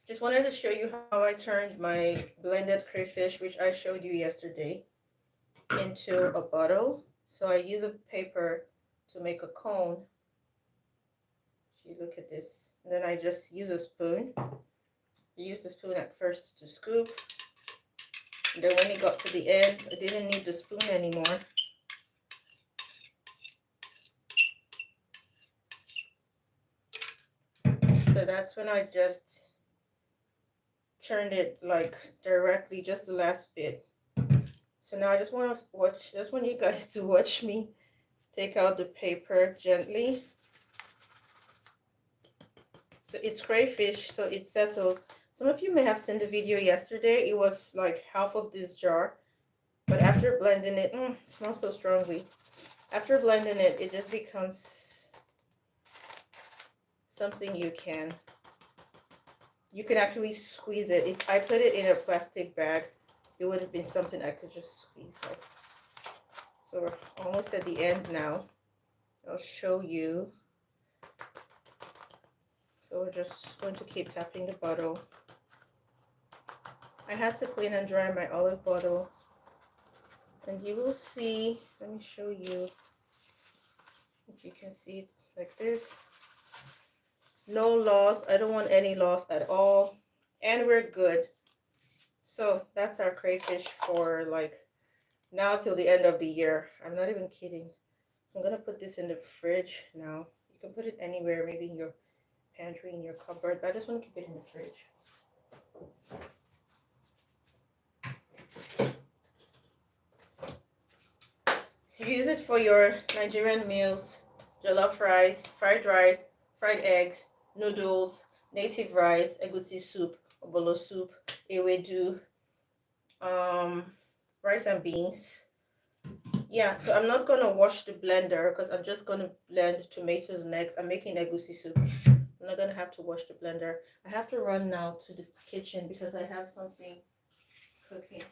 Just wanted to show you how I turned my blended crayfish, which I showed you yesterday, into a bottle. So I use a paper to make a cone. See, look at this. And then I just use a spoon. I used the spoon at first to scoop. And then when it got to the end, I didn't need the spoon anymore. So that's when I just turned it like directly, just the last bit. So now I just want to watch, just want you guys to watch me take out the paper gently. So it's crayfish, so it settles. Some of you may have seen the video yesterday. It was like half of this jar, but after blending it, it smells so strongly. After blending it, it just becomes something you can actually squeeze it. If I put it in a plastic bag, it would have been something I could just squeeze like. So we're almost at the end now. I'll show you. So we're just going to keep tapping the bottle. I had to clean and dry my olive bottle, and you will see, let me show you if you can see it like this. No loss. I don't want any loss at all, and we're good. So that's our crayfish for like now till the end of the year. I'm not even kidding. So I'm gonna put this in the fridge now. You can put it anywhere, maybe in your pantry, in your cupboard, but I just want to keep it in the fridge. You use it for your Nigerian meals, jollof rice, fried eggs, noodles, native rice, egusi soup, obolo soup, ewedu, rice and beans. Yeah, so I'm not gonna wash the blender because I'm just gonna blend tomatoes next. I'm making egusi soup. I'm not gonna have to wash the blender. I have to run now to the kitchen because I have something cooking.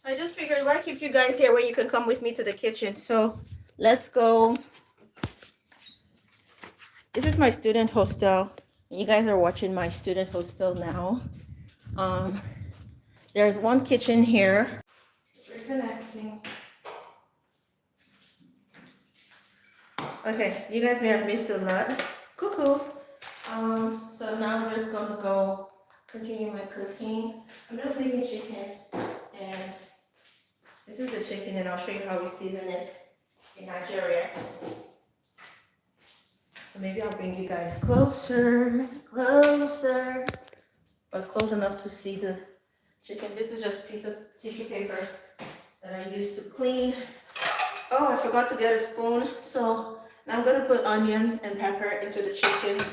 So I just figured, why keep you guys here when you can come with me to the kitchen? So let's go. This is my student hostel. You guys are watching my student hostel now. Um, there's one kitchen here. Reconnecting. Okay, you guys may have missed a lot. Cuckoo. So now I'm just gonna go continue my cooking. I'm just making chicken, and this is the chicken, and I'll show you how we season it in Nigeria. So maybe I'll bring you guys closer, but close enough to see the chicken. This is just a piece of tissue paper that I used to clean. Oh, I forgot to get a spoon. So now I'm gonna put onions and pepper into the chicken.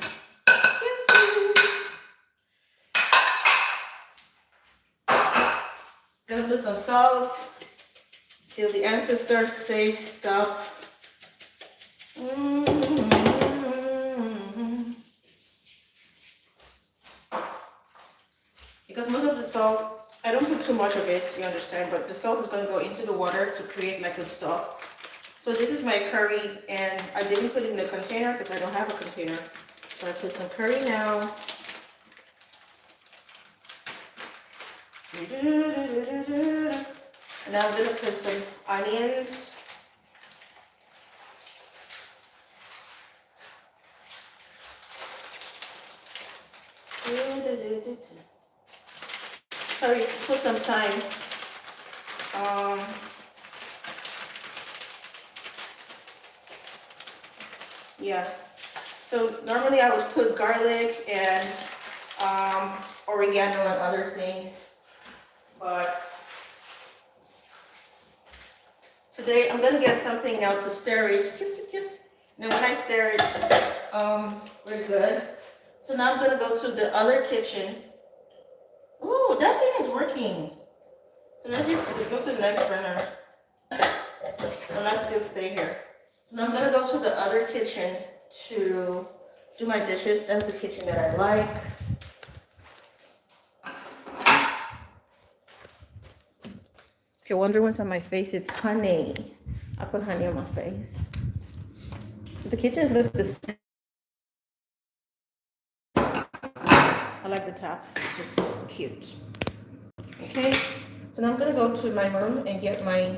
gonna put some salt till the ancestors say stop. Because most of the salt, I don't put too much of it, you understand, but the salt is going to go into the water to create like a stock. So this is my curry, and I didn't put it in the container because I don't have a container. So I put some curry now. And now I'm going to put some onions. Sorry, put some thyme. Yeah. So normally I would put garlic and oregano and other things, but today I'm gonna get something now to stir it. And then when I stir it, we're good. So now I'm gonna go to the other kitchen. Ooh, that thing is working. So let's just go to the next burner. Well, let's still stay here. So now I'm gonna go to the other kitchen to do my dishes. That's the kitchen that I like. If you're wondering what's on my face, it's honey. I put honey on my face. The kitchens look the same. I like the top. It's just cute. Okay. So now I'm gonna go to my room and get my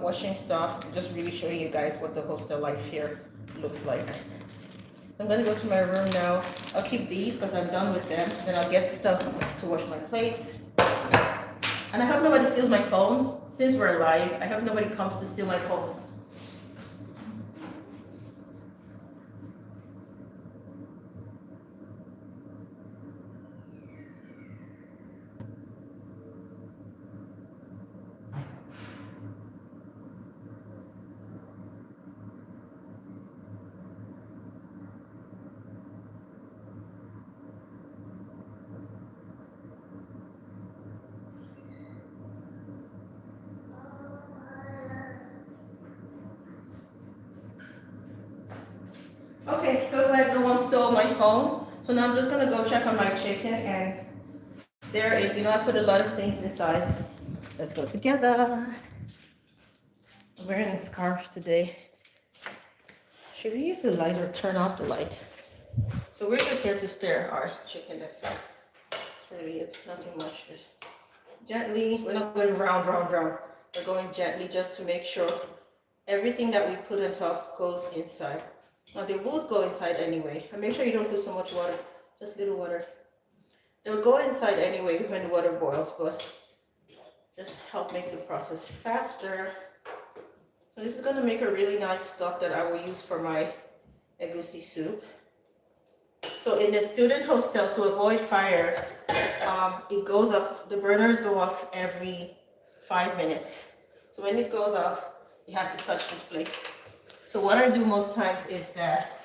washing stuff. Just really show you guys what the hostel life here looks like. I'm gonna go to my room now. I'll keep these because I'm done with them. Then I'll get stuff to wash my plates. And I hope nobody steals my phone. Since we're live, I hope nobody comes to steal my phone. Okay, so like no one stole my phone. So now I'm just gonna go check on my chicken and stir it. You know, I put a lot of things inside. Let's go together. I'm wearing a scarf today. Should we use the light or turn off the light? So we're just here to stir our chicken. That's really it. Nothing much. Just gently. We're not going round. We're going gently just to make sure everything that we put on top goes inside. Now they will go inside anyway. And make sure you don't put so much water, just little water. They'll go inside anyway when the water boils, but just help make the process faster. So this is going to make a really nice stock that I will use for my egusi soup. So in the student hostel, to avoid fires, it goes off, the burners go off every 5 minutes. So when it goes off, you have to touch this place. So what I do most times is that,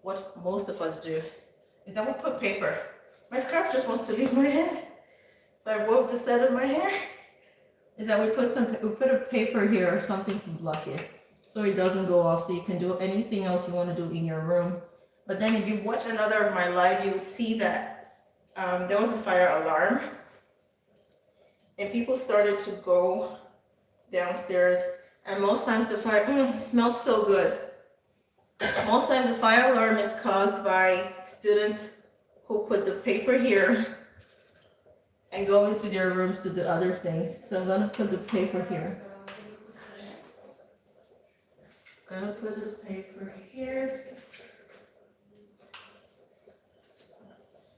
what most of us do, is that we put paper. My scarf just wants to leave my head. So I wove the side of my hair. Is that we put a paper here or something to block it. So it doesn't go off, so you can do anything else you want to do in your room. But then if you watch another of my live, you would see that there was a fire alarm. And people started to go downstairs. And most times the fire smells so good. Most times the fire alarm is caused by students who put the paper here and go into their rooms to do other things. So I'm gonna put the paper here. Gonna put the paper here.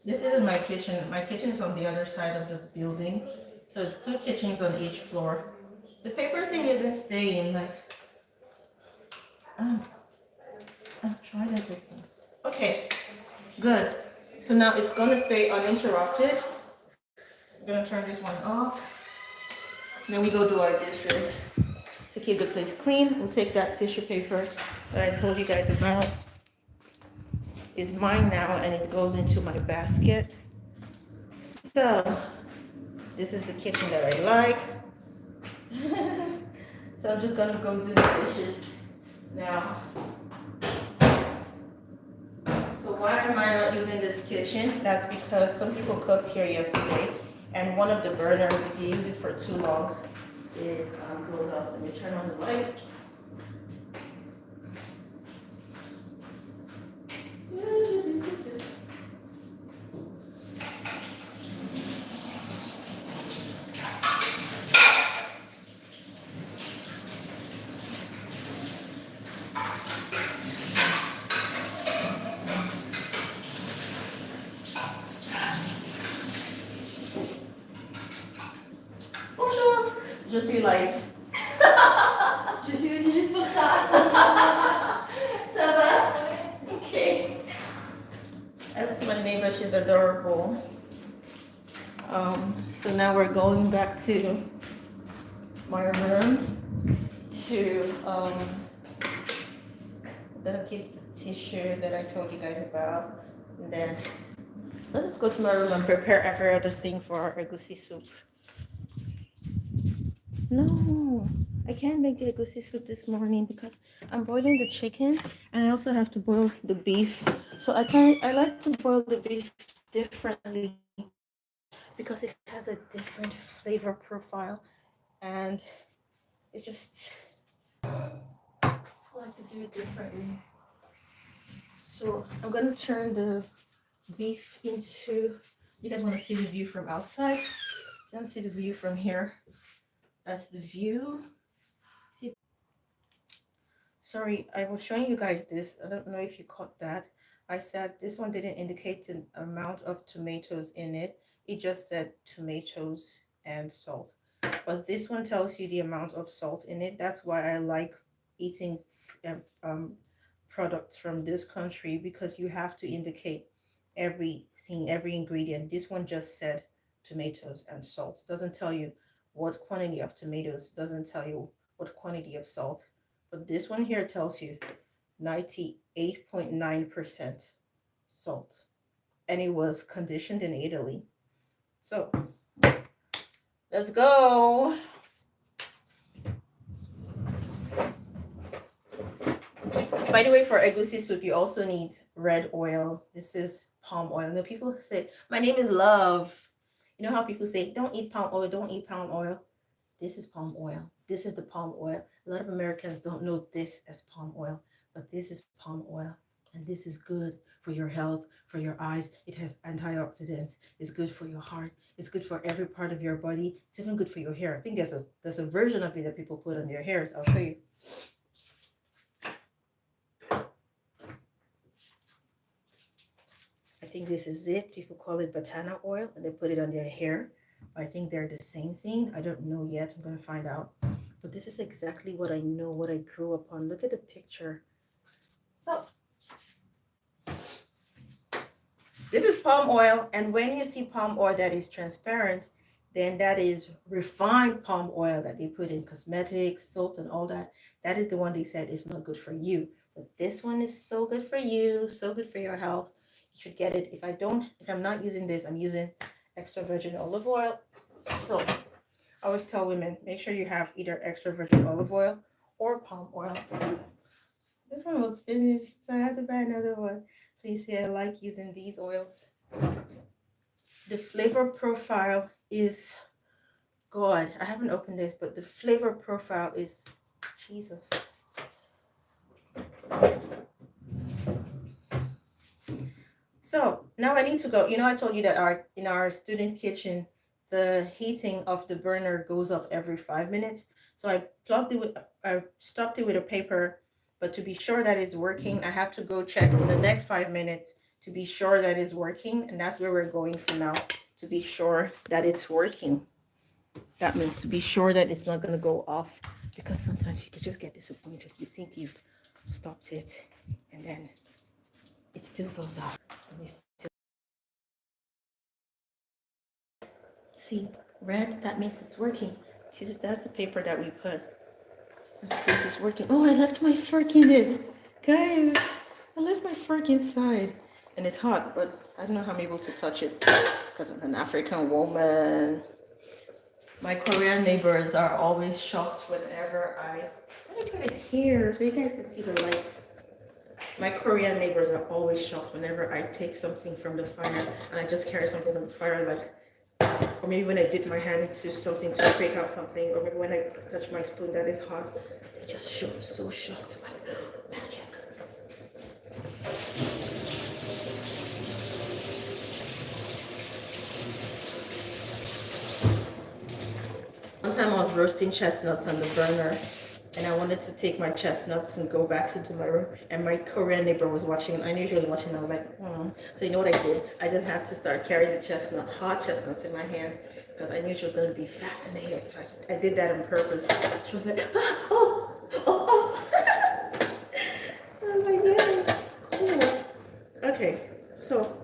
This isn't my kitchen. My kitchen is on the other side of the building. So it's 2 kitchens on each floor. The paper thing isn't staying, like, I've tried everything. Okay, good. So now it's gonna stay uninterrupted. I'm gonna turn this one off. And then we go do our dishes. To keep the place clean, we'll take that tissue paper that I told you guys about. It's mine now, and it goes into my basket. So, This is the kitchen that I like. So I'm just gonna go do the dishes now. So why am I not using this kitchen? That's because some people cooked here yesterday, and one of the burners, if you use it for too long, it goes off. Let me turn on the light. Bonjour, je suis live. Je suis venue juste pour ça. Ça va? Okay. That's my neighbor, she's adorable. So now we're going back to my room to then keep the tissue that I told you guys about, and then let's just go to my room and prepare every other thing for our egusi soup. No, I can't make the egusi soup this morning because I'm boiling the chicken and I also have to boil the beef. So I like to boil the beef differently because it has a different flavor profile, and it's just, I like to do it differently. So I'm gonna turn the beef into, you guys want to see the view from outside? So you want to see the view from here? That's the view. See, sorry, I was showing you guys this. I don't know if you caught that. I said this one didn't indicate the amount of tomatoes in it. It just said tomatoes and salt. But this one tells you the amount of salt in it. That's why I like eating products from this country, because you have to indicate everything, every ingredient. This one just said tomatoes and salt. Doesn't tell you what quantity of tomatoes, doesn't tell you what quantity of salt. But this one here tells you 98.9% salt. And it was conditioned in Italy. So let's go. By the way, for egusi soup, you also need red oil. This is palm oil. Now people say, my name is Love. You know how people say, don't eat palm oil, don't eat palm oil. This is palm oil. This is the palm oil. A lot of Americans don't know this as palm oil, but this is palm oil. And this is good for your health, for your eyes. It has antioxidants. It's good for your heart. It's good for every part of your body. It's even good for your hair. I think there's a version of it that people put on their hairs. I'll show you. I think this is it. People call it batana oil and they put it on their hair. I think they're the same thing. I don't know yet. I'm going to find out. But this is exactly what I know, what I grew up on. Look at the picture. So this is palm oil. And when you see palm oil that is transparent, then that is refined palm oil that they put in cosmetics, soap, and all that. That is the one they said is not good for you. But this one is so good for you, so good for your health. You should get it. If I'm not using this, I'm using extra virgin olive oil. So I always tell women, make sure you have either extra virgin olive oil or palm oil. This one was finished, so I had to buy another one. So you see, I like using these oils. The flavor profile is God. I haven't opened this, but the flavor profile is Jesus. So now I need to go. You know, I told you that in our student kitchen, the heating of the burner goes up every 5 minutes. So I stopped it with a paper, but to be sure that it's working, I have to go check in the next 5 minutes to be sure that it's working. And that's where we're going to now, to be sure that it's working. That means to be sure that it's not going to go off, because sometimes you could just get disappointed. You think you've stopped it and then it still goes off. See, red, that means it's working. Jesus, that's the paper that we put. That means it's working. Oh, I left my fork in it. Guys, I left my fork inside. And it's hot, but I don't know how I'm able to touch it because I'm an African woman. My Korean neighbors are always shocked whenever let me put it here so you guys can see the light. My Korean neighbors are always shocked whenever I take something from the fire and I just carry something from the fire, like, or maybe when I dip my hand into something to break out something, or maybe when I touch my spoon that is hot, they just so shocked, like, magic. One time I was roasting chestnuts on the burner, and I wanted to take my chestnuts and go back into my room, and my Korean neighbor was watching, and I knew she was watching. I was like, So you know what I did? I just had to start carrying the hot chestnuts in my hand, because I knew she was going to be fascinated. So I did that on purpose. She was like, oh. I was like, yeah, it's cool. Okay, so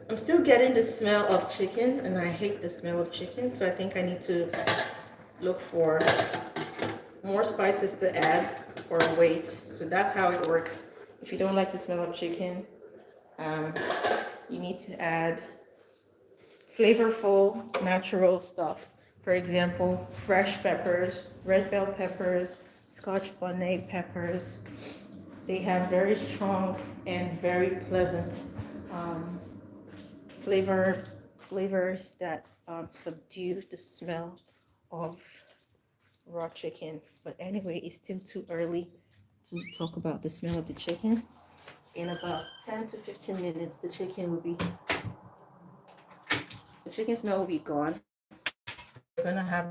I'm still getting the smell of chicken, and I hate the smell of chicken, so I think I need to look for more spices to add or wait. So that's how it works. If you don't like the smell of chicken, you need to add flavorful, natural stuff. For example, fresh peppers, red bell peppers, Scotch bonnet peppers. They have very strong and very pleasant um, flavors that subdue the smell of raw chicken. But anyway, it's still too early to talk about the smell of the chicken. In about 10 to 15 minutes, the chicken smell will be gone. We're gonna have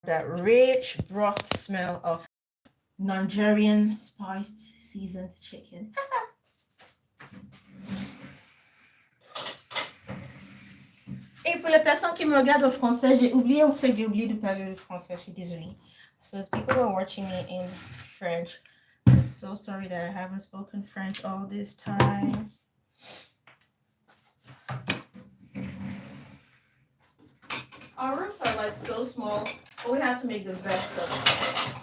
that rich broth smell of Nigerian spiced seasoned chicken. Et pour les personnes qui me regardent en français, j'ai oublié de parler le français, je suis désolée. So the people who are watching me in French, I'm so sorry that I haven't spoken French all this time. Our rooms are like so small, but we have to make the best of it.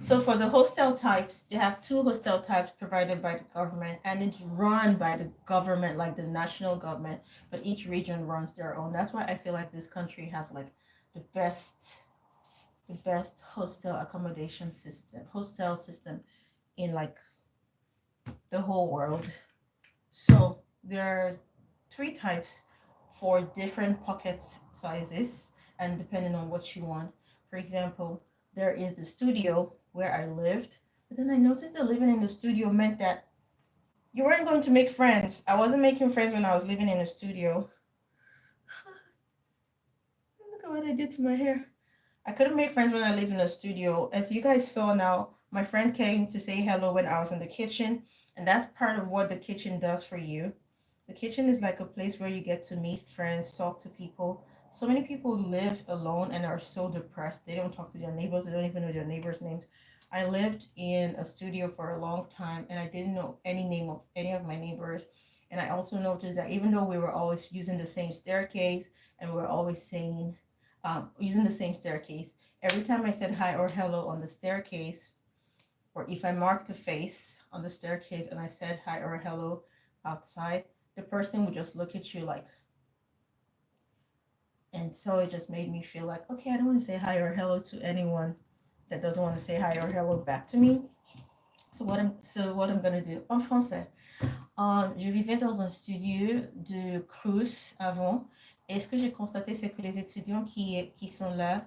So for the hostel types, you have 2 hostel types provided by the government, and it's run by the government, like the national government, but each region runs their own. That's why I feel like this country has like the best hostel system in like the whole world. So there are 3 types for different pockets sizes and depending on what you want. For example, there is the studio where I lived, but then I noticed that living in the studio meant that you weren't going to make friends. I wasn't making friends when I was living in the studio. Look at what I did to my hair. I couldn't make friends when I live in a studio. As you guys saw now, my friend came to say hello when I was in the kitchen, and that's part of what the kitchen does for you. The kitchen is like a place where you get to meet friends, talk to people. So many people live alone and are so depressed. They don't talk to their neighbors. They don't even know their neighbors' names. I lived in a studio for a long time and I didn't know any name of any of my neighbors. And I also noticed that even though we were always using the same staircase and we were always saying, using the same staircase, every time I said hi or hello on the staircase, or if I marked a face on the staircase and I said hi or hello outside, the person would just look at you like, and so it just made me feel like, okay, I don't want to say hi or hello to anyone that doesn't want to say hi or hello back to me. So what I'm gonna do en français. Je vivais dans un studio de Cruz avant. Et ce que j'ai constaté, c'est que les étudiants qui sont là,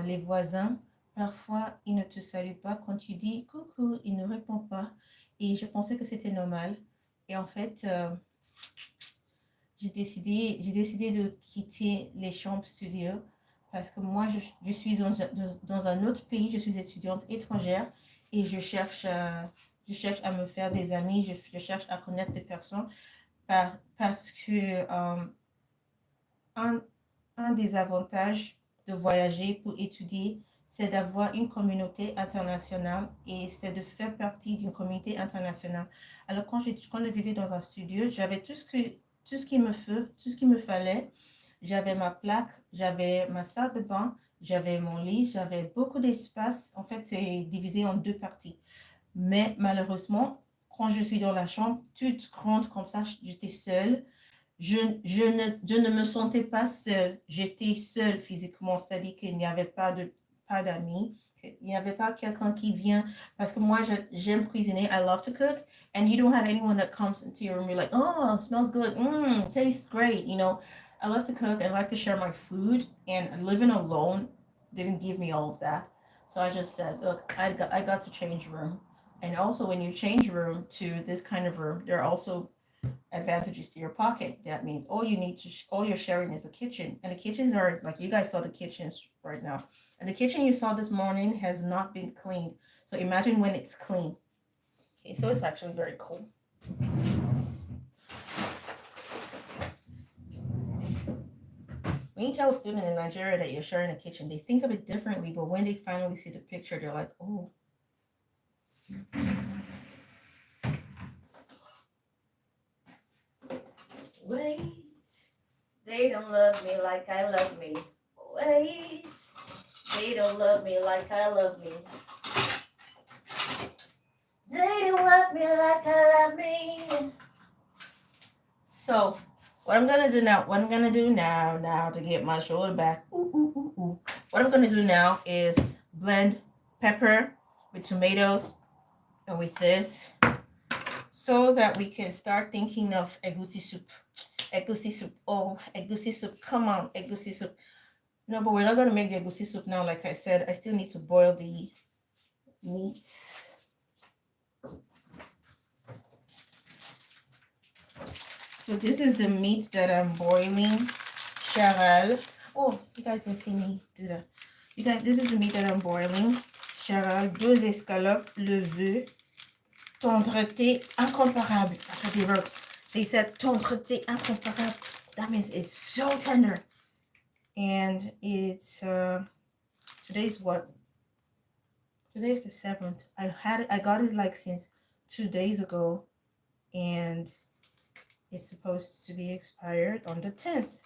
les voisins, parfois, ils ne te saluent pas. Quand tu dis coucou, ils ne répondent pas. Et je pensais que c'était normal. Et en fait, j'ai décidé de quitter les chambres studio parce que moi, je suis dans un autre pays, je suis étudiante étrangère et je cherche à me faire des amis, je cherche à connaître des personnes parce que un des avantages de voyager pour étudier, c'est d'avoir une communauté internationale et c'est de faire partie d'une communauté internationale. Alors quand je vivais dans un studio, j'avais tout ce qu'il me fallait. J'avais ma plaque, j'avais ma salle de bain, j'avais mon lit, j'avais beaucoup d'espace. En fait, c'est divisé en 2 parties. Mais malheureusement, quand je suis dans la chambre toute grande comme ça, j'étais seule. je ne me sentais pas seule. J'étais seule physiquement, c'est-à-dire qu'il n'y avait pas d'amis. Il n'y avait pas quelqu'un qui vient. Parce que moi, j'aime cuisiner. I love to cook. And you don't have anyone that comes into your room. You're like, oh, it smells good. Tastes great. You know, I love to cook. I like to share my food. And living alone didn't give me all of that. So I just said, look, I got to change room. And also, when you change room to this kind of room, there are also advantages to your pocket. That means all you're sharing is a kitchen, and the kitchens are like you guys saw the kitchens right now, and the kitchen you saw this morning has not been cleaned. So imagine when it's clean. Okay, so it's actually very cool. When you tell a student in Nigeria that you're sharing a kitchen, they think of it differently, but when they finally see the picture, they're like, oh. Wait, they don't love me like I love me. Wait, they don't love me like I love me. They don't love me like I love me. So, what I'm gonna do now to get my shoulder back. What I'm gonna do now is blend pepper with tomatoes and with this, so that we can start thinking of egusi soup. Egusi soup. Oh, egusi soup. Come on, egusi soup. No, but we're not gonna make the egusi soup now. Like I said, I still need to boil the meat. So this is the meat that I'm boiling. Charal. Oh, you guys didn't see me do that. You guys, this is the meat that I'm boiling. Charal, 2 escalopes, levure, tendreté incomparable. That's what they wrote. They said tendreté incomparable. That means it's so tender. And it's today's what? Today's the 7th. I got it like since 2 days ago, and it's supposed to be expired on the 10th.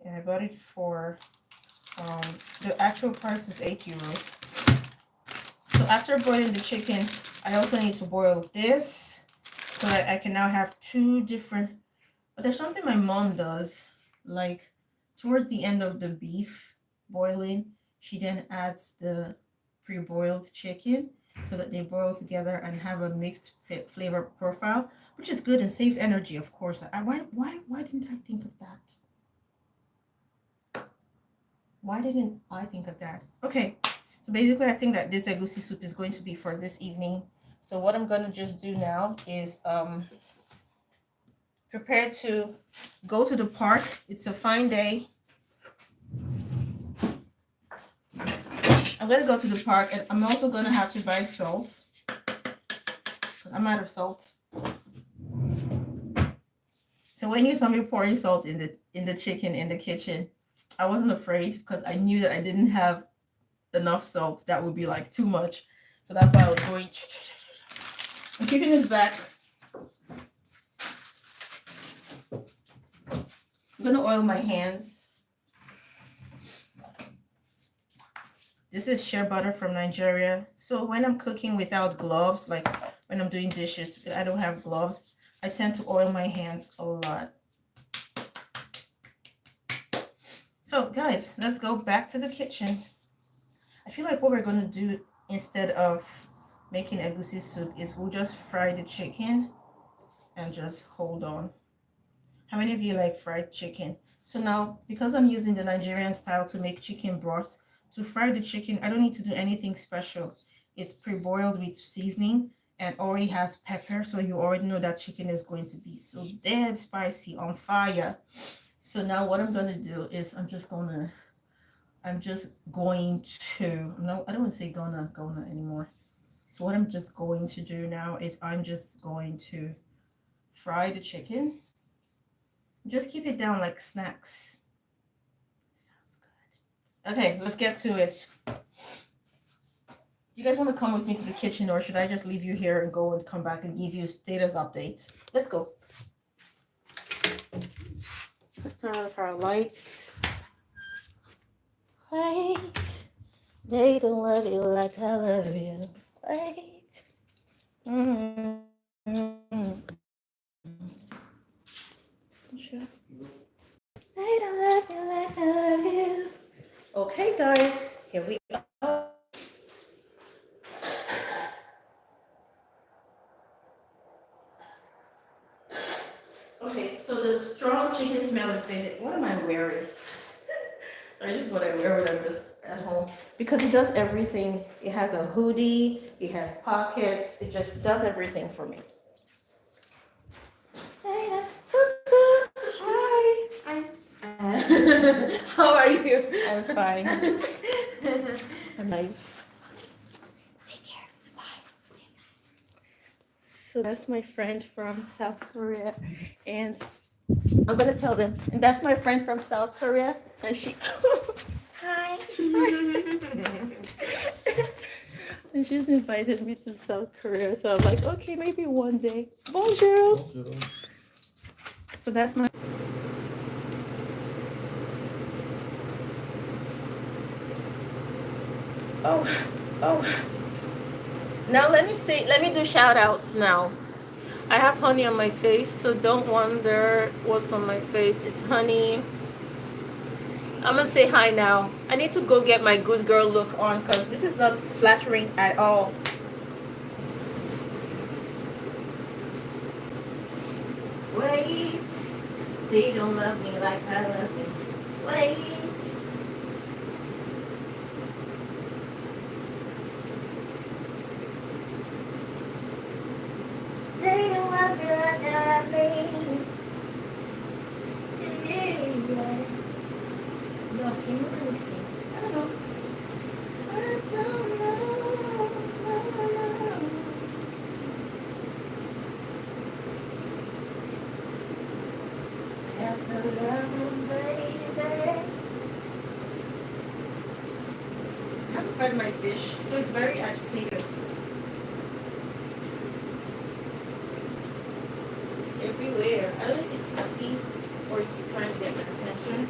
And I bought it for the actual price is €8. So after boiling the chicken, I also need to boil this so that I can now have 2 different. But there's something my mom does, like towards the end of the beef boiling, she then adds the pre-boiled chicken so that they boil together and have a mixed flavor profile, which is good and saves energy, of course. Why didn't I think of that? Why didn't I think of that? Okay, so basically I think that this egusi soup is going to be for this evening. So what I'm going to just do now is prepare to go to the park. It's a fine day. I'm going to go to the park, and I'm also going to have to buy salt because I'm out of salt. So when you saw me pouring salt in the chicken in the kitchen, I wasn't afraid because I knew that I didn't have enough salt. That would be like too much. So that's why I was going. I'm keeping this back. I'm going to oil my hands. This is shea butter from Nigeria. So when I'm cooking without gloves, like when I'm doing dishes, I don't have gloves, I tend to oil my hands a lot. So guys, let's go back to the kitchen. I feel like what we're going to do instead of making egusi soup is we'll just fry the chicken and just hold on. How many of you like fried chicken? So now, because I'm using the Nigerian style to make chicken broth, to fry the chicken, I don't need to do anything special. It's pre-boiled with seasoning and already has pepper, so you already know that chicken is going to be so dead spicy, on fire. So now what I'm going to do is I'm just going to, no, I don't want to say gonna anymore. So what I'm just going to do now is I'm just going to fry the chicken. Just keep it down like snacks. Sounds good. Okay, let's get to it. Do you guys want to come with me to the kitchen, or should I just leave you here and go and come back and give you status updates? Let's go. Let's turn off our lights. Wait, they don't love you like I love you. Wait. Mm-hmm. Show you. I don't love you like I love you. Okay, guys, here we are. Okay, so the strong chicken smell is facing. What am I wearing? Sorry, this is what I wear when I'm just at home. Because it does everything. It has a hoodie, it has pockets, it just does everything for me. Hi. How are you? I'm fine. I'm nice. Take care. Bye. So that's my friend from South Korea, and I'm gonna tell them. And that's my friend from South Korea, and she. Hi. And she's invited me to South Korea, so I'm like, okay, maybe one day. Bonjour. Bonjour. So that's my. Oh, oh. Now let me do shout outs now. I have honey on my face, so don't wonder what's on my face. It's honey. I'm gonna say hi now. I need to go get my good girl look on because this is not flattering at all. Wait, they don't love me like I love you. Wait. They don't love me like I love me. Yeah. No, can you really sing? I don't know. I don't know. That's the love, baby. I haven't fed my fish, so it's very agitated. It's everywhere. I don't know if it's happy or it's trying to get my attention.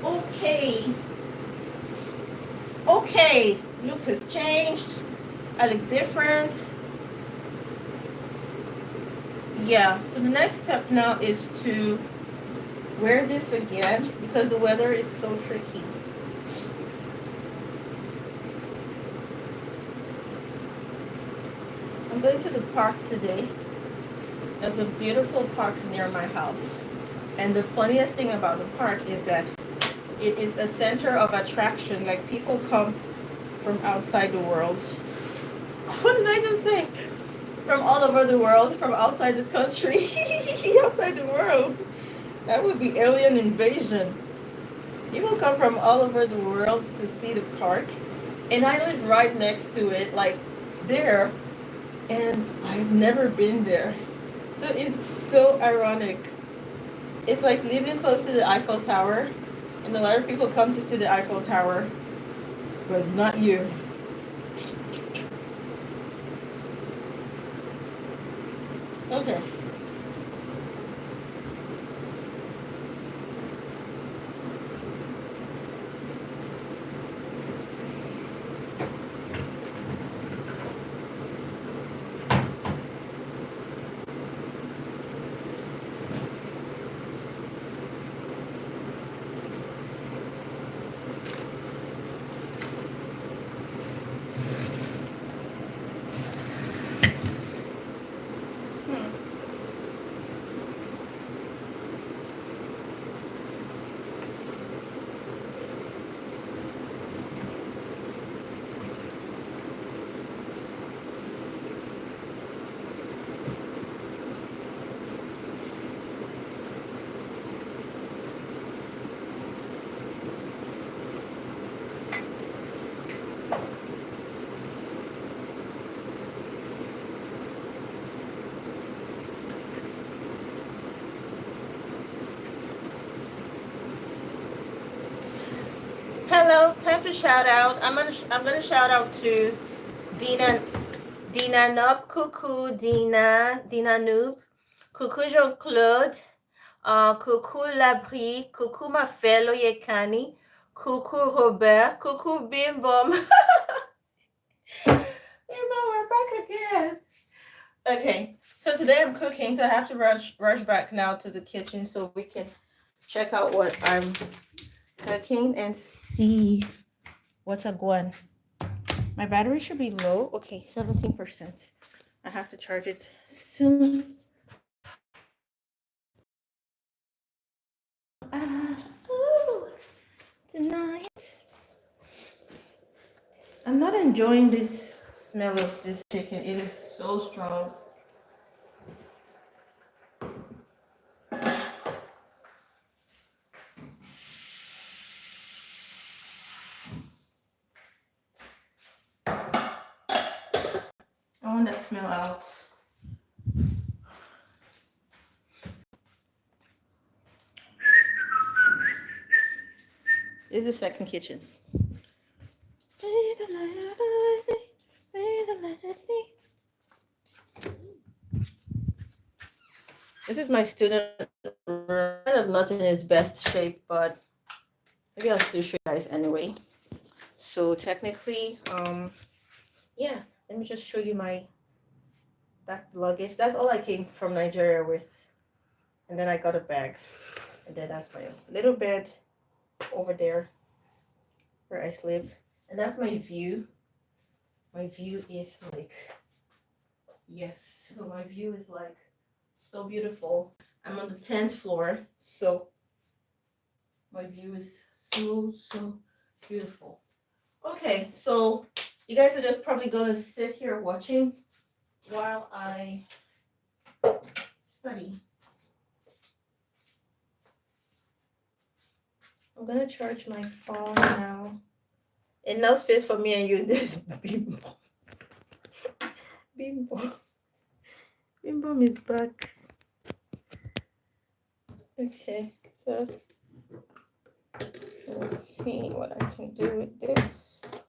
Okay. Okay. Look has changed. I look different. Yeah. So the next step now is to wear this again because the weather is so tricky. I'm going to the park today. There's a beautiful park near my house. And the funniest thing about the park is that it is a center of attraction. Like people come from outside the world. What did I just say? From all over the world, from outside the country, outside the world. That would be alien invasion. People come from all over the world to see the park. And I live right next to it, like there. And I've never been there. So it's so ironic. It's like living close to the Eiffel Tower. And a lot of people come to see the Eiffel Tower. But not you. Okay. Hello, time to shout out. I'm gonna shout out to Dina, Dina Noob, coucou Dina, Dina Noob, coucou Jean-Claude, coucou Labrie, coucou ma fellow Yekani, coucou Robert, coucou Bim Bom. We're back again. Okay, so today I'm cooking, so I have to rush back now to the kitchen so we can check out what I'm cooking and see what's a going. My battery should be low. Okay, 17%. I have to charge it soon. Tonight. I'm not enjoying this smell of this chicken. It is so strong. I want that smell out. This is the second kitchen. This is my student room. Kind of not in its best shape, but maybe I'll still show you guys anyway. So technically, yeah, let me just show you that's the luggage. That's all I came from Nigeria with. And then I got a bag. And then that's my little bed over there where I sleep. And that's my view. My view is like, yes, so my view is like so beautiful. I'm on the 10th floor, so my view is so beautiful. Okay, so you guys are just probably gonna sit here watching while I study. I'm gonna charge my phone now. Enough space for me and you in this bimbo. Bimbo. Bimbo is back. Okay, so let's see what I can do with this.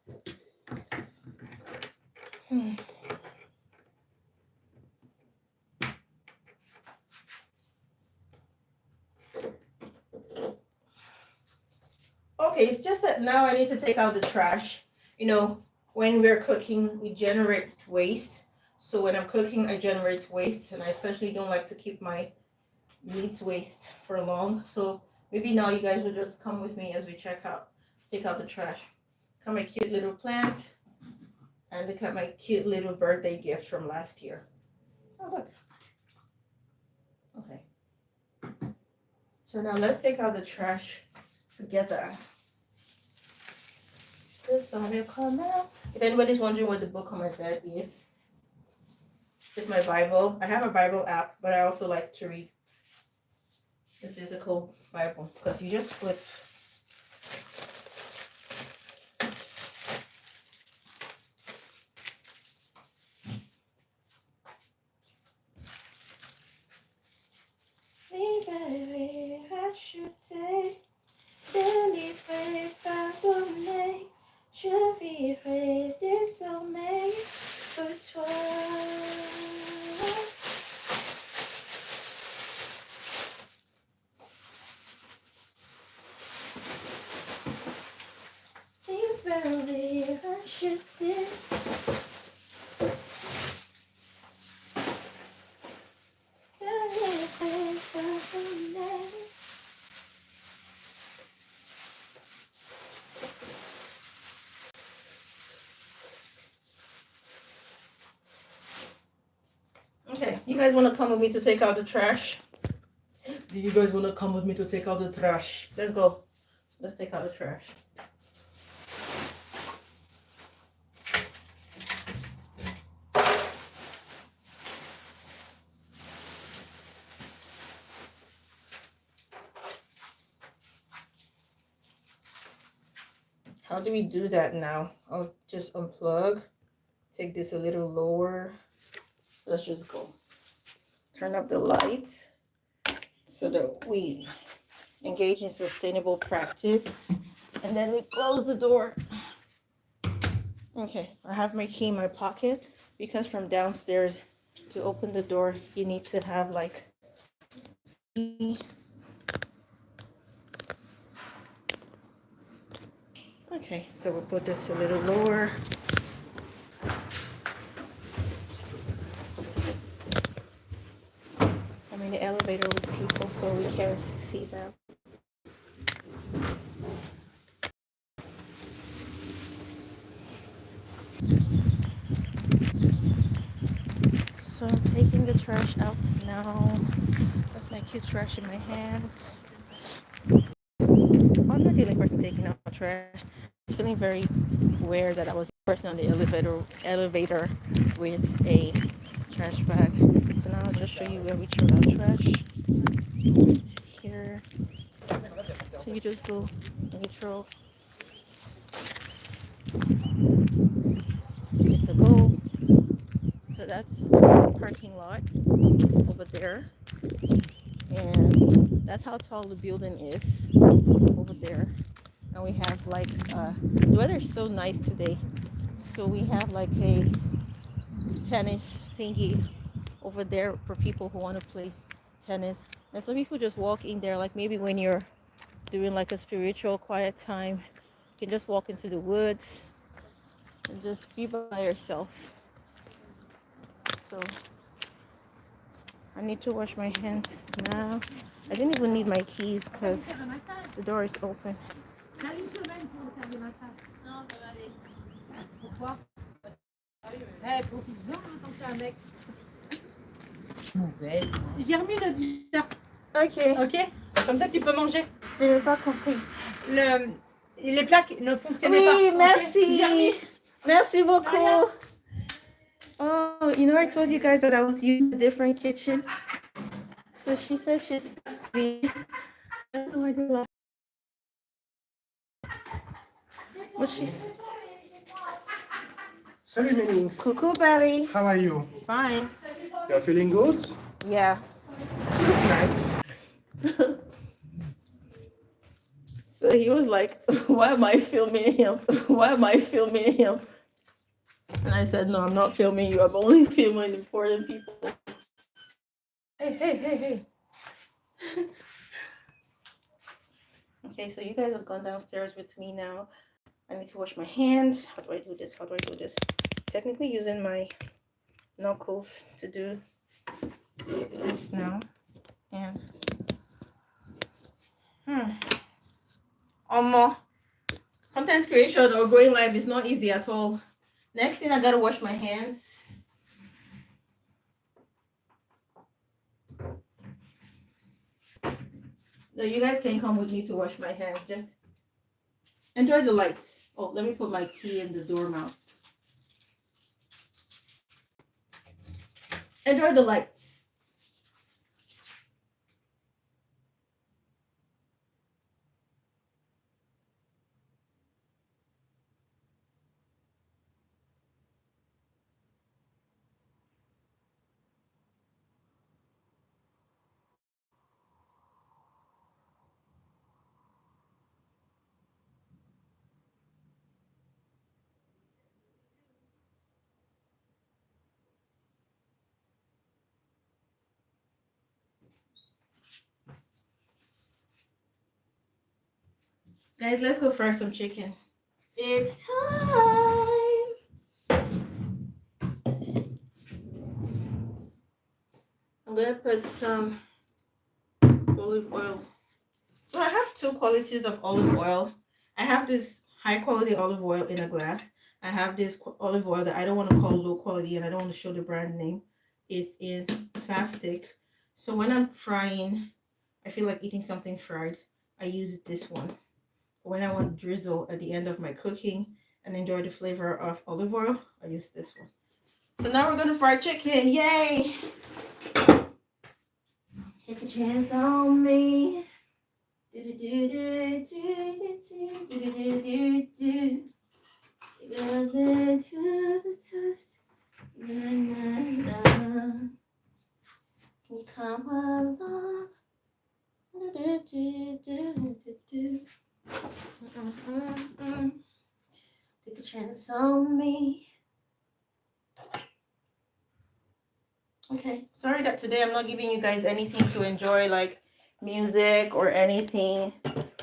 Okay, it's just that now I need to take out the trash. You know, when we're cooking, we generate waste. So when I'm cooking, I generate waste, and I especially don't like to keep my meat waste for long. So maybe now you guys will just come with me as we take out the trash. Look at my cute little plant, and look at my cute little birthday gift from last year. Oh, look. Okay. So now let's take out the trash together. This song will come out. If anybody's wondering what the book on my bed is, it's my Bible. I have a Bible app, but I also like to read the physical Bible because you just flip. I should take je vivrai désormais pour toi. Je vais racheter. Okay, you guys want to come with me to take out the trash? Do you guys want to come with me to take out the trash? Let's go. Let's take out the trash. How do we do that now? I'll just unplug. Take this a little lower. Let's just go. Turn up the light so that we engage in sustainable practice. And then we close the door. Okay, I have my key in my pocket because from downstairs to open the door, you need to have like key. Okay, so we'll put this a little lower. I'm in the elevator with people, so we can't see them. So I'm taking the trash out now. That's my cute trash in my hand. I'm not the only person taking out trash. It's feeling very weird that I was the person on the elevator with a trash bag. So now I'll just show you where we throw out trash. It's here. So you just go and you throw. It's a go. So that's parking lot over there. And that's how tall the building is over there. And we have like the weather is so nice today. So we have like a tennis thingy over there for people who want to play tennis. And some people just walk in there, like maybe when you're doing like a spiritual quiet time, you can just walk into the woods and just be by yourself. So I need to wash my hands now. I didn't even need my keys because the door is open. J'ai remis le dessert. Ok. Ok. Comme ça, tu peux manger. Je n'ai pas compris. Les plaques ne fonctionnaient pas. Oui, Ok. merci. J'ai remis. Merci beaucoup. Oh, you know, I told you guys that I was using a different kitchen. So she said she's me. Oh, I do love. What she said? Salut Mélie. Coucou, Barry. How are you? Fine. You're feeling good? Yeah. Nice. So he was like, why am I filming him? Why am I filming him? And I said, no, I'm not filming you. I'm only filming important people. Hey. Okay, so you guys have gone downstairs with me now. I need to wash my hands. How do I do this? Technically using my knuckles to do this now. And content creation or going live is not easy at all. Next thing, I gotta wash my hands. No, you guys can come with me to wash my hands. Just enjoy the lights. Oh, let me put my key in the doorknob. Enjoy the lights. Guys, let's go fry some chicken. It's time. I'm gonna put some olive oil. So I have two qualities of olive oil. I have this high quality olive oil in a glass. I have this olive oil that I don't want to call low quality and I don't want to show the brand name. It's in plastic. So when I'm frying, I feel like eating something fried, I use this one. When I want drizzle at the end of my cooking and enjoy the flavor of olive oil, I use this one. So now we're gonna fry chicken. Yay! Take a chance on me. You're gonna to the test. Can you come along? Take a patience on me. Okay, sorry that today I'm not giving you guys anything to enjoy, like music or anything.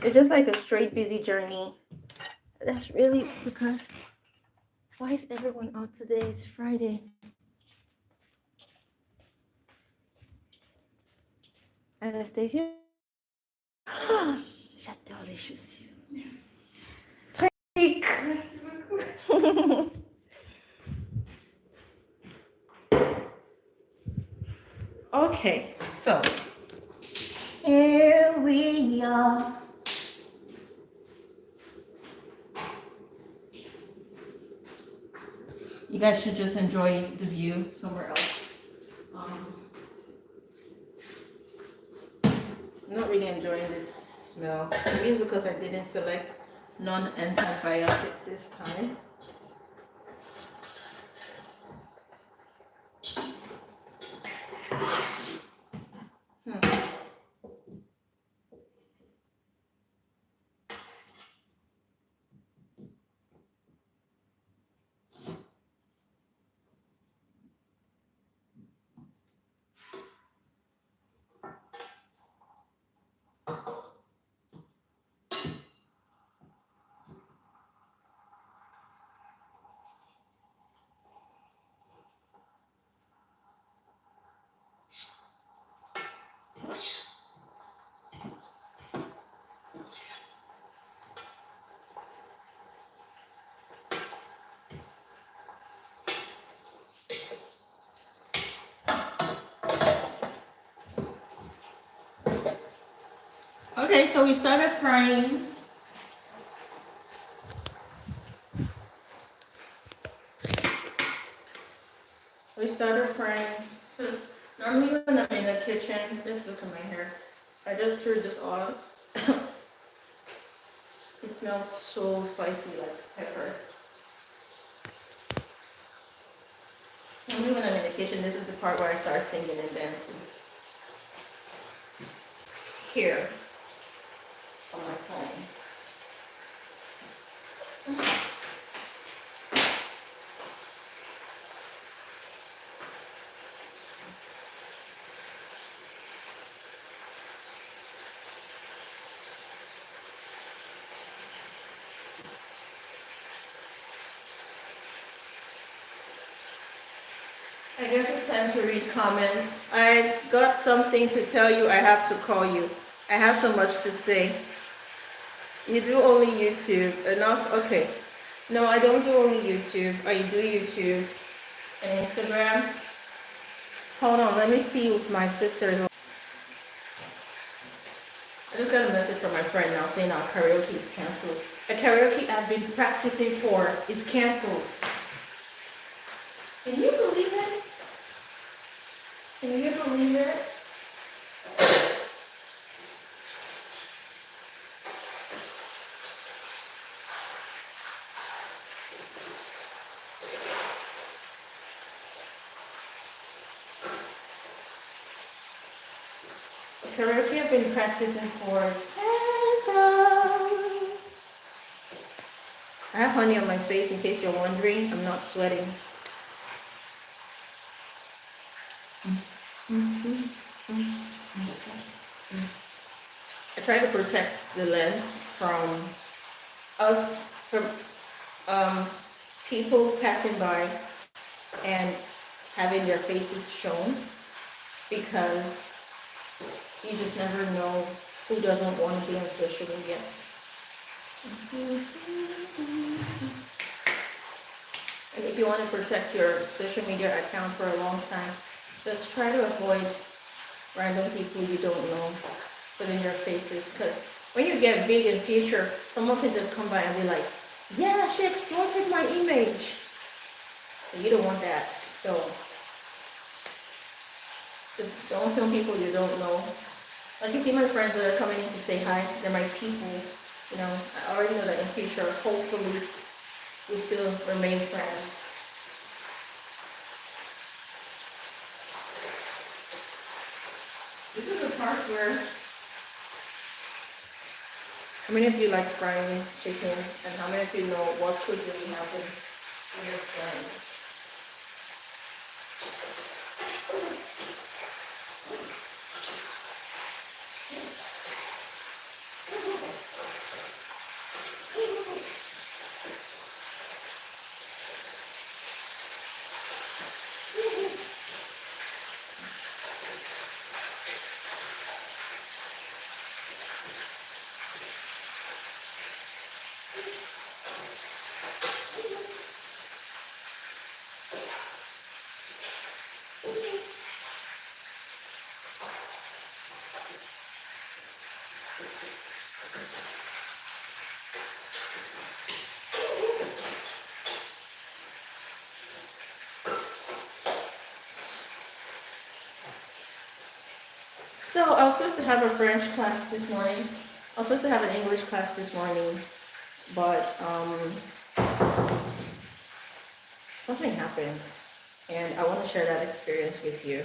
It's just like a straight busy journey. That's really because why is everyone out today? It's Friday. Anastasia. J'adore les chaussures. Très chic. Okay, so here we are. You guys should just enjoy the view somewhere else. I'm not really enjoying this smell. Maybe it's because I didn't select non-antibiotic this time. Okay, so we started frying. So normally when I'm in the kitchen, just look at my hair. I just threw this on. It smells so spicy, like pepper. Normally when I'm in the kitchen, this is the part where I start singing and dancing. Here, on my phone. I guess it's time to read comments. I got something to tell you. I have to call you. I have so much to say. You do only YouTube. Enough? Okay. No, I don't do only YouTube. I do YouTube and Instagram. Hold on, let me see if my sister. I just got a message from my friend now saying our karaoke is canceled. A karaoke I've been practicing for is canceled. Can you believe it? Can you believe it? The karaoke I've been practicing for is canceled. I have honey on my face in case you're wondering. I'm not sweating. I try to protect the lens from people passing by and having their faces shown, because you just never know who doesn't want to be on social media. And if you want to protect your social media account for a long time, just try to avoid random people you don't know putting their faces, because when you get big in future, someone can just come by and be like, yeah, she exploited my image. So you don't want that. So just don't film people you don't know. Like you see my friends that are coming in to say hi, they're my people. You know, I already know that in future, hopefully, we still remain friends. This is the part where How many of you like frying chicken? And how many of you know what could really happen when you're frying? So I was supposed to have a French class this morning. I was supposed to have an English class this morning, but something happened, and I want to share that experience with you.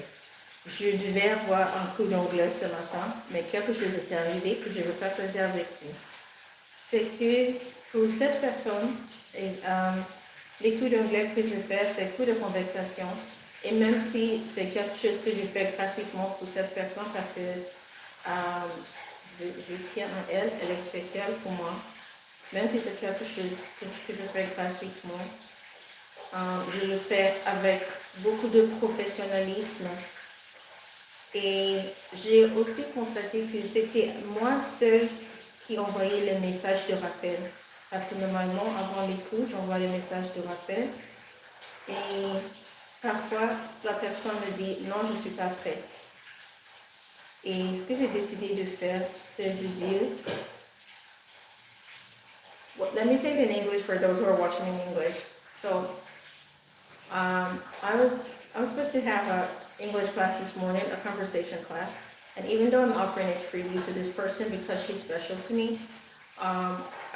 Je devais avoir un cours d'anglais ce matin, mais quelque chose est arrivé que je veux partager avec vous. C'est que pour cette personne, les cours d'anglais que je fais, c'est cours de conversation. Et même si c'est quelque chose que je fais gratuitement pour cette personne, parce que je tiens à elle, elle est spéciale pour moi. Même si c'est quelque chose que je fais gratuitement, je le fais avec beaucoup de professionnalisme. Et j'ai aussi constaté que c'était moi seule qui envoyait les messages de rappel. Parce que normalement, avant les cours, j'envoie les messages de rappel. Et parfois, la personne me dit « Non, je ne suis pas prête ». Et ce que j'ai décidé de faire, c'est de dire well, let me say it in English for those who are watching in English. So, I was supposed to have an English class this morning, a conversation class, and even though I'm offering it freely to this person because she's special to me,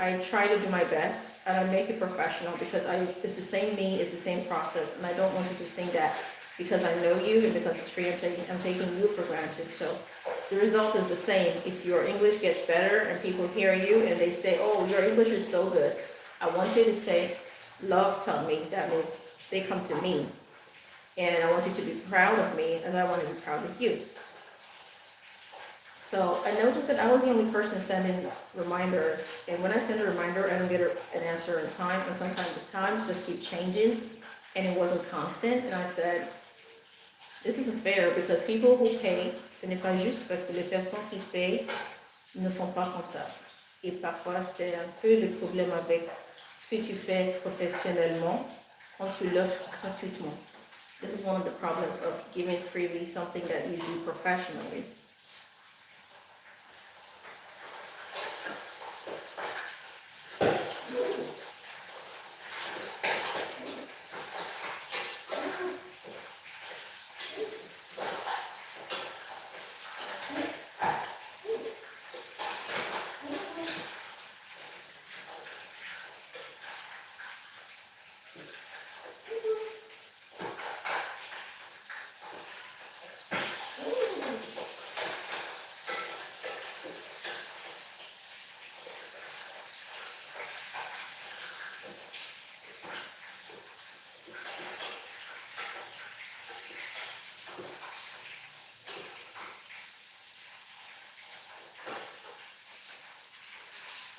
I try to do my best and I make it professional because it's the same me, it's the same process, and I don't want you to think that because I know you and because it's free, I'm taking you for granted. So the result is the same. If your English gets better and people hear you and they say, oh, your English is so good, I want you to say, love taught me. That means they come to me. And I want you to be proud of me as I want to be proud of you. So I noticed that I was the only person sending reminders. And when I send a reminder, I don't get an answer in time. And sometimes the times just keep changing and it wasn't constant. And I said, this isn't fair because people who pay, ce n'est pas juste parce que les personnes qui payent ne font pas comme ça. Et parfois, c'est un peu le problème avec ce que tu fais professionnellement quand tu l'offres gratuitement. This is one of the problems of giving freely something that you do professionally.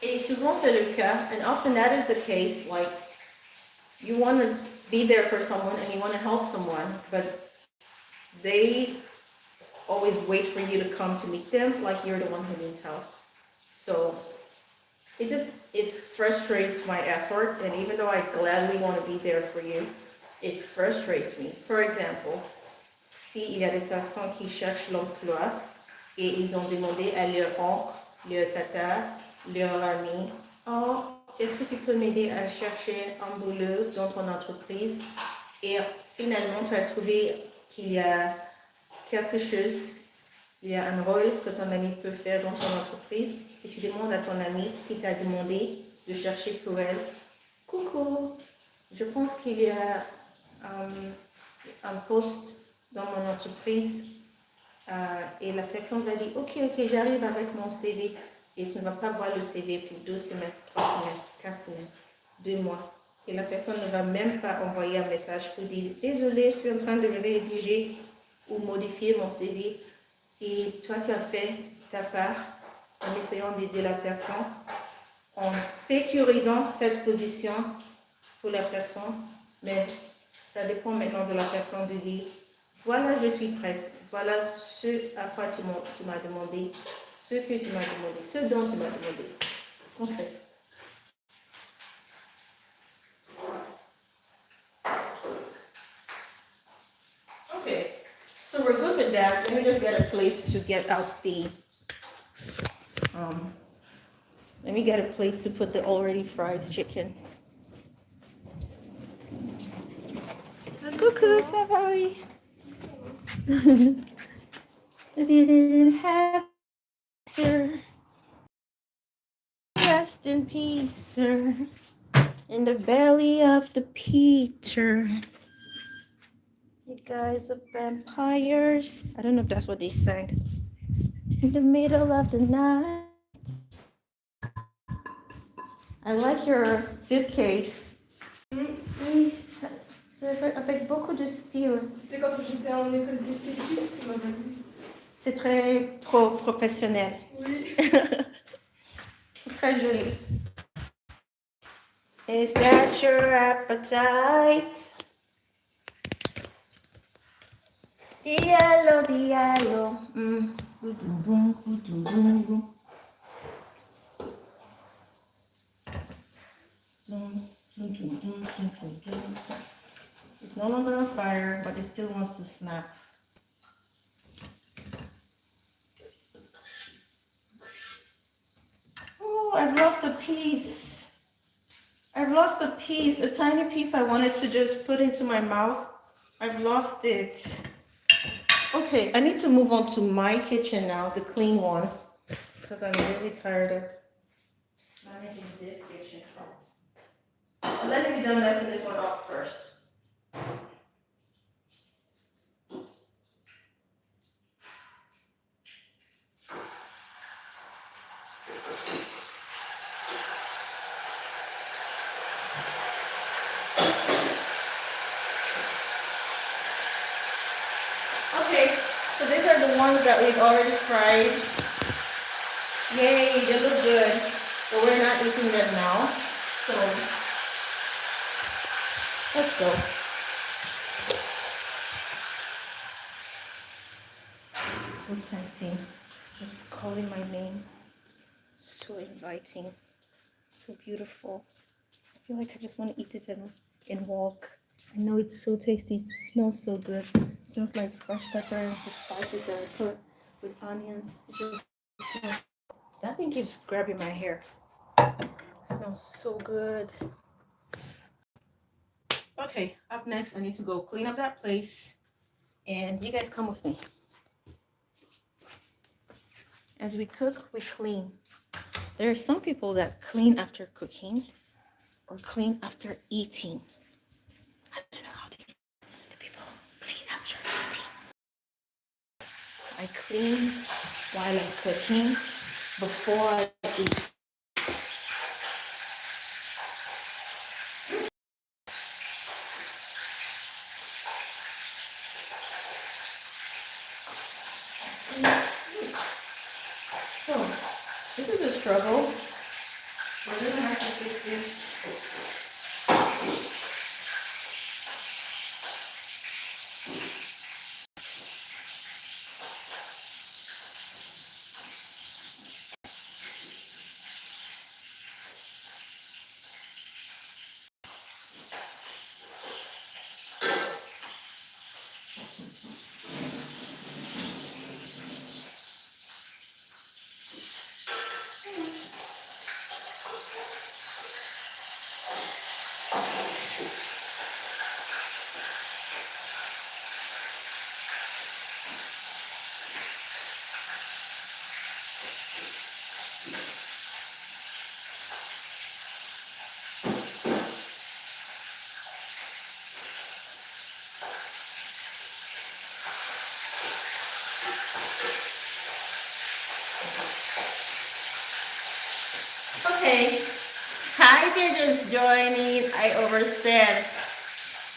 Et souvent c'est le cas, and often that is the case, like you want to be there for someone and you want to help someone, but they always wait for you to come to meet them like you're the one who needs help. So it frustrates my effort, and even though I gladly want to be there for you, it frustrates me. For example, s'il y a des personnes qui cherchent l'emploi et ils ont demandé à leur oncle, leur tata, leur ami, oh, est-ce que tu peux m'aider à chercher un boulot dans ton entreprise? Et finalement, tu as trouvé qu'il y a quelque chose, il y a un rôle que ton ami peut faire dans ton entreprise, et tu demandes à ton ami qui t'a demandé de chercher pour elle. Coucou, je pense qu'il y a un poste dans mon entreprise et la personne va dire ok, j'arrive avec mon CV. et tu ne vas pas voir le CV pour 2 semaines, 3 semaines, 4 semaines, 2 mois. Et la personne ne va même pas envoyer un message pour dire désolé, je suis en train de rédiger ou modifier mon CV. Et toi, tu as fait ta part en essayant d'aider la personne, en sécurisant cette position pour la personne. Mais ça dépend maintenant de la personne de dire voilà, je suis prête. Voilà ce à quoi tu m'as demandé, ce que tu m'as demandé, ce dont tu m'as demandé. Conseil. Okay, so we're good with that. Let me just get a plate to get out the, let me get a plate to put the already fried chicken. Coucou, ça va, oui. You didn't have, sir. Rest in peace, sir. In the belly of the Peter. You guys are vampires. I don't know if that's what they sang. In the middle of the night. I like your suitcase. Avec beaucoup de style. C'était quand j'étais en école d'esthétique, c'était ma valise. C'est très professionnel. Oui. Très joli. Is that your appetite? Diallo, diallo. It's no longer on fire, but it still wants to snap. Oh, I've lost a piece. I've lost a piece, a tiny piece I wanted to just put into my mouth. I've lost it. Okay, I need to move on to my kitchen now, the clean one, because I'm really tired of managing this kitchen. But let me be done messing this one up first. Okay, so these are the ones that we've already fried. Yay, they look good, but we're not eating them now. So let's go. So tempting, just calling my name. So inviting, so beautiful. I feel like I just want to eat it and walk. I know it's so tasty. It smells so good. It smells like fresh pepper and the spices that I put with onions. It just smells. That thing keeps grabbing my hair. It smells so good. Okay, up next, I need to go clean up that place. And you guys come with me. As we cook, we clean. There are some people that clean after cooking or clean after eating. I don't know how the people clean after eating. I clean while I'm cooking, before I eat. So, this is a struggle. We're gonna have to fix this. Okay. Hi, if you're just joining, I understand.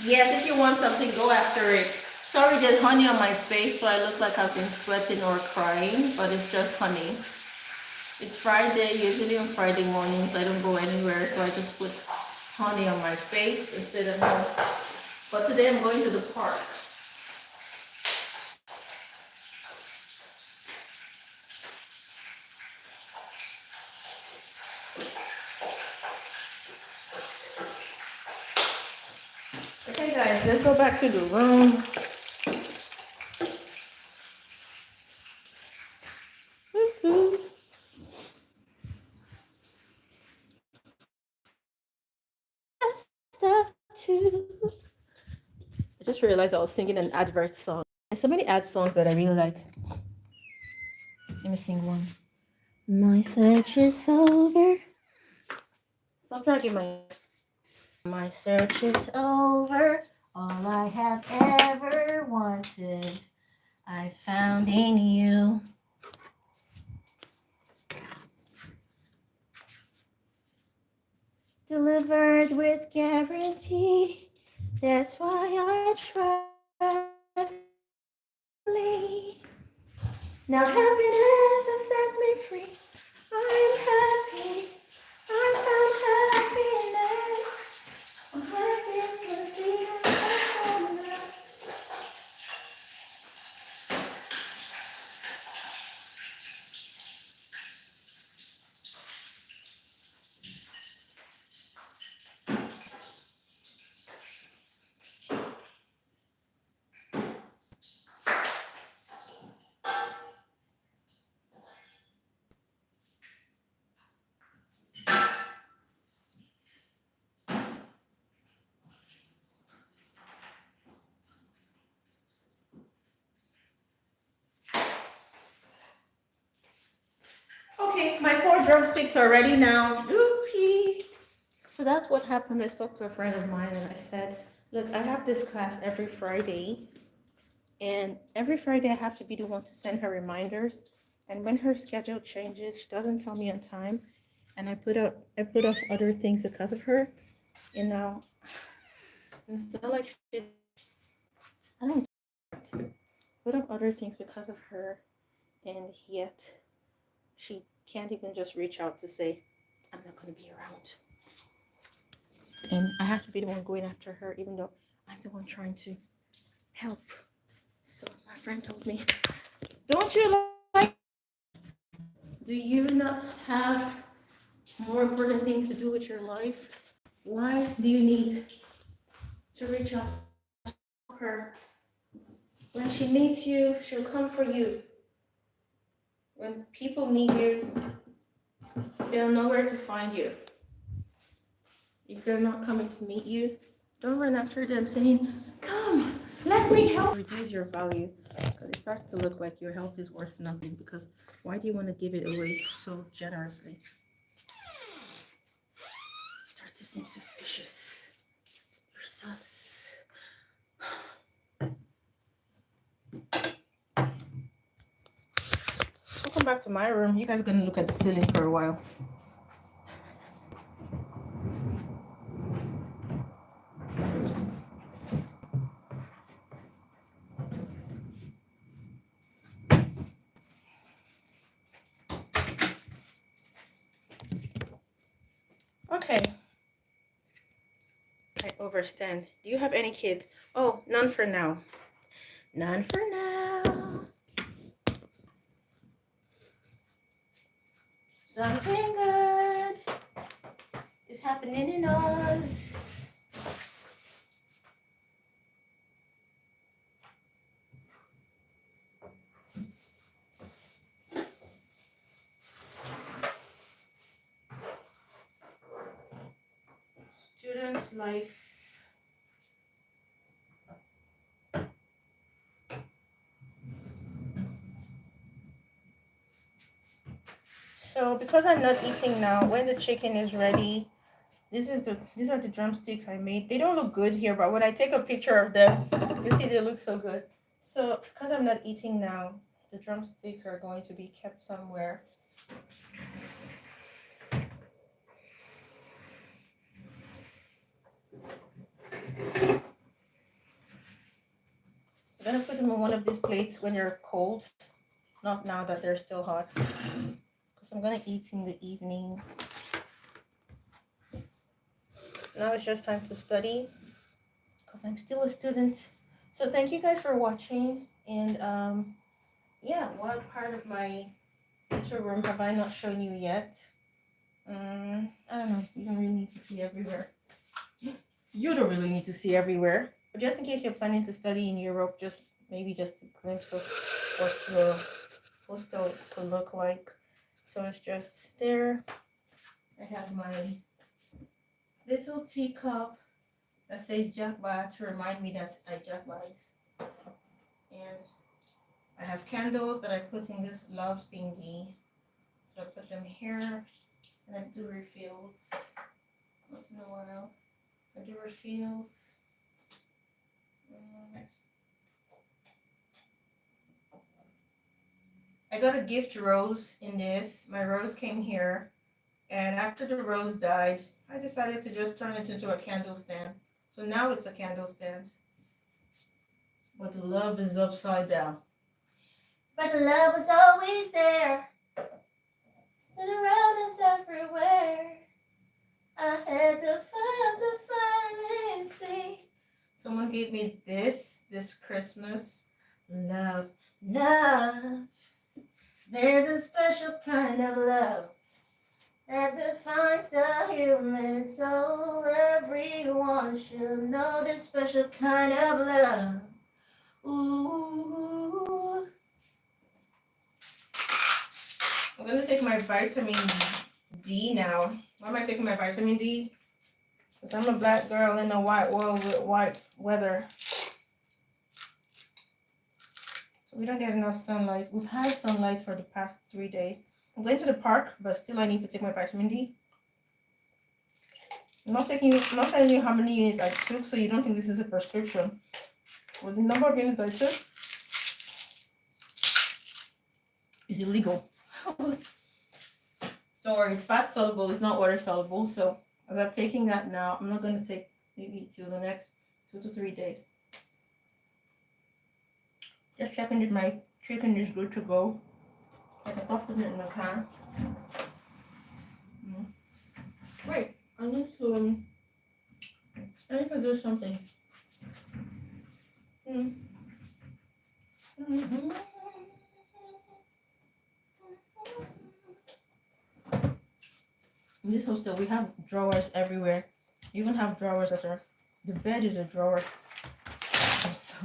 Yes, if you want something, go after it. Sorry, there's honey on my face, so I look like I've been sweating or crying, but it's just honey. It's Friday. Usually on Friday mornings, I don't go anywhere, so I just put honey on my face instead of milk. But today I'm going to the park. Okay, guys, let's go back to the room. I just realized I was singing an advert song. There's so many ad songs that I really like. Let me sing one. My search is over. Stop dragging my search is over. All I have ever wanted, I found in you. Delivered with guarantee. That's why I trust. Now happiness has set me free. I'm happy. I found happiness. I'm happy for being alone. Okay, my 4 drumsticks are ready now. Oopie. So that's what happened. I spoke to a friend of mine and I said, look, I have this class every Friday. And every Friday I have to be the one to send her reminders. And when her schedule changes, she doesn't tell me on time. And I put off other things because of her. And now it's not like I don't put up other things because of her. And yet she can't even just reach out to say, I'm not going to be around. And I have to be the one going after her, even though I'm the one trying to help. So my friend told me, don't you like, do you not have more important things to do with your life? Why do you need to reach out to her? When she needs you, she'll come for you. When people need you, they'll know where to find you. If they're not coming to meet you, don't run after them saying, come, let me help. Reduce your value because it starts to look like your help is worth nothing, because why do you want to give it away so generously? You start to seem suspicious. You're sus. Welcome back to my room. You guys are going to look at the ceiling for a while. Okay. I overstand. Do you have any kids? Oh, none for now. None for now. Something good is happening in us. Student's life. So because I'm not eating now, when the chicken is ready, these are the drumsticks I made. They don't look good here, but when I take a picture of them, you see they look so good. So because I'm not eating now, the drumsticks are going to be kept somewhere. I'm gonna put them on one of these plates when they're cold, not now that they're still hot, because I'm gonna eat in the evening. Now it's just time to study, because I'm still a student. So thank you guys for watching, and yeah, what part of my picture room have I not shown you yet? I don't know. You don't really need to see everywhere. You don't really need to see everywhere. But just in case you're planning to study in Europe, maybe just a glimpse of what your hostel could look like. So it's just there. I have my little teacup that says Jackpot to remind me that I jackpot. And I have candles that I put in this love thingy. So I put them here, and I do refills once in a while. I do refills. I got a gift rose in this. My rose came here, and after the rose died, I decided to just turn it into a candle stand. So now it's a candle stand. But the love is upside down. But the love was always there. Stood around us everywhere. I had to find and see. Someone gave me this Christmas. Love. There's a special kind of love that defines the human soul. Everyone should know this special kind of love. Ooh. I'm gonna take my vitamin D now. Why am I taking my vitamin D? Because I'm a black girl in a white world with white weather. So we don't get enough sunlight. We've had sunlight for the past 3 days. I'm going to the park, but still I need to take my vitamin D. I'm not telling you how many units I took, so you don't think this is a prescription. Well, the number of units I took is illegal. Don't worry, it's fat soluble, it's not water soluble. So as I'm taking that now, I'm not going to take maybe till the next 2 to 3 days. Just checking if my chicken is good to go. I can put it in the can. Wait, I need to do something. In this hostel, we have drawers everywhere. You even have drawers that are, the bed is a drawer. So,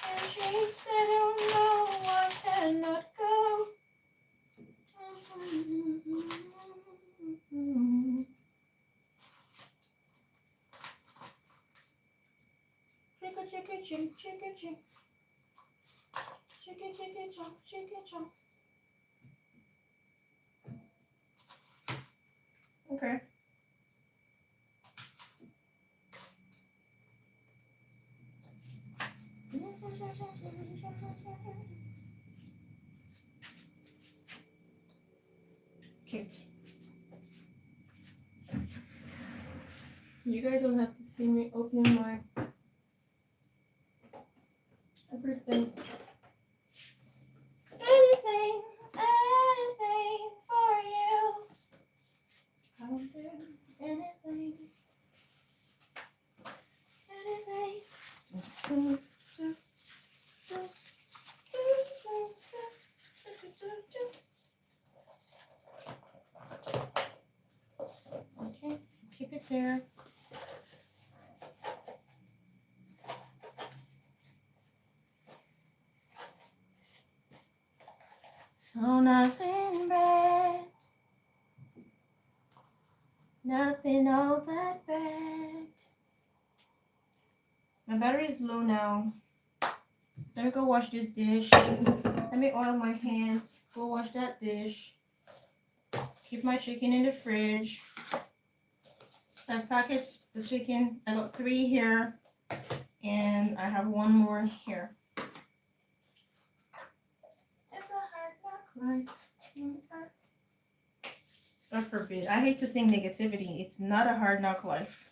and she said, oh no, I cannot go. Chicka, chicka, ching, chicka, ching. Chicka, chicka, chong, chicka, chong. Okay. Cute. You guys don't have to see me opening my everything. Anything for you. I'll do anything. Okay, keep it there. So nothing bad, nothing all that bad. My battery is low now. Let me go wash this dish. Let me oil my hands. Go wash that dish. Keep my chicken in the fridge. I've packaged the chicken. I got 3 here, and I have 1 more here. It's a hard knock life. God forbid. I hate to sing negativity. It's not a hard knock life.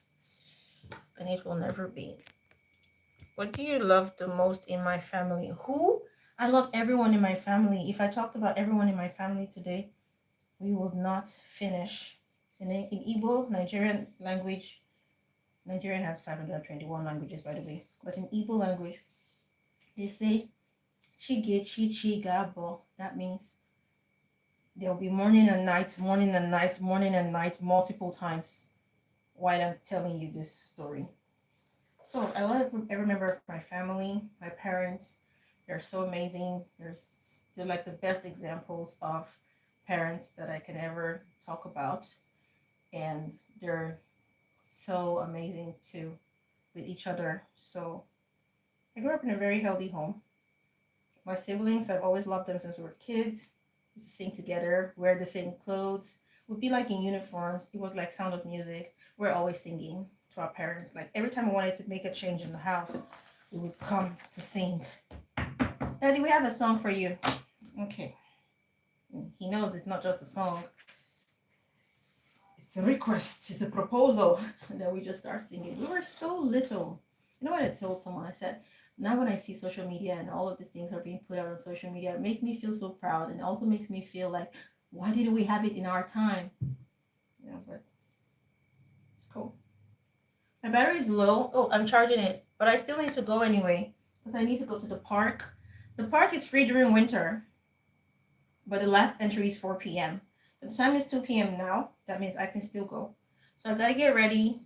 And it will never be. What do you love the most in my family? Who? I love everyone in my family. If I talked about everyone in my family today, we will not finish. In Igbo, Nigerian language, Nigeria has 521 languages, by the way. But in Igbo language, they say, Chige Chichi Gabo. That means there'll be morning and night, morning and night, morning and night, multiple times while I'm telling you this story. So I love every member of my family, my parents. They're so amazing. They're like the best examples of parents that I can ever talk about. And they're so amazing too with each other. So I grew up in a very healthy home. My siblings, I've always loved them since we were kids. We used to sing together, wear the same clothes. We'd be like in uniforms. It was like Sound of Music. We're always singing to our parents. Like every time I wanted to make a change in the house, we would come to sing. Daddy, we have a song for you. Okay. He knows it's not just a song. It's a request. It's a proposal that we just start singing. We were so little. You know what I told someone? I said, now when I see social media and all of these things are being put out on social media, it makes me feel so proud and also makes me feel like, why didn't we have it in our time? Yeah, but it's cool. My battery is low. Oh, I'm charging it, but I still need to go anyway because I need to go to the park. The park is free during winter, but the last entry is 4 p.m. So the time is 2 p.m. now. That means I can still go. So I gotta get ready.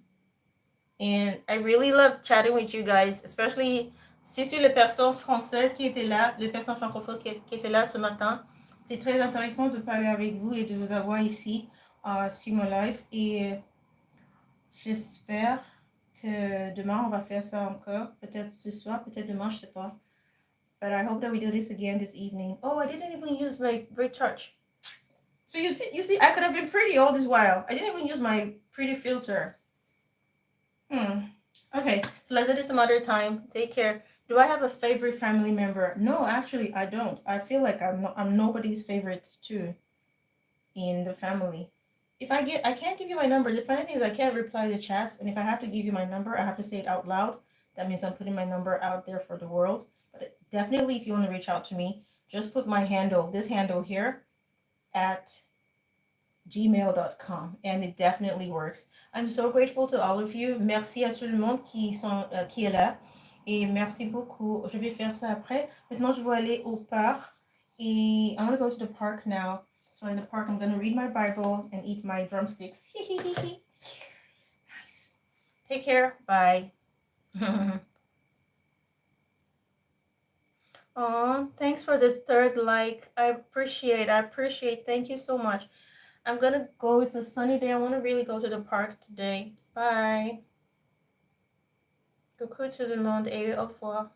And I really loved chatting with you guys, especially surtout les personnes françaises qui étaient là, les personnes francophones qui étaient là ce matin. C'était très intéressant de parler avec vous et de vous avoir ici sur mon live. Et j'espère que demain on va faire ça encore. Peut-être ce soir, peut-être demain, je sais pas. But I hope that we do this again this evening. Oh, I didn't even use my great touch. So you see, I could have been pretty all this while. I didn't even use my pretty filter. Okay, so let's do this some other time. Take care. Do I have a favorite family member? No, actually, I don't. I feel like I'm nobody's favorite too in the family. If I can't give you my number. The funny thing is I can't reply to chats, and if I have to give you my number, I have to say it out loud. That means I'm putting my number out there for the world. But definitely, if you want to reach out to me, just put my handle, this handle here, at gmail.com, and it definitely works. I'm so grateful to all of you. Merci à tout le monde qui est là. Et merci beaucoup. Je vais faire ça après. Maintenant, je vais aller au parc. Et I'm going to go to the park now. So in the park, I'm going to read my Bible and eat my drumsticks. Nice. Take care. Bye. Oh, thanks for the third like. I appreciate. Thank you so much. I'm gonna go. It's a sunny day. I want to really go to the park today. Bye. Coucou tout le monde et au revoir.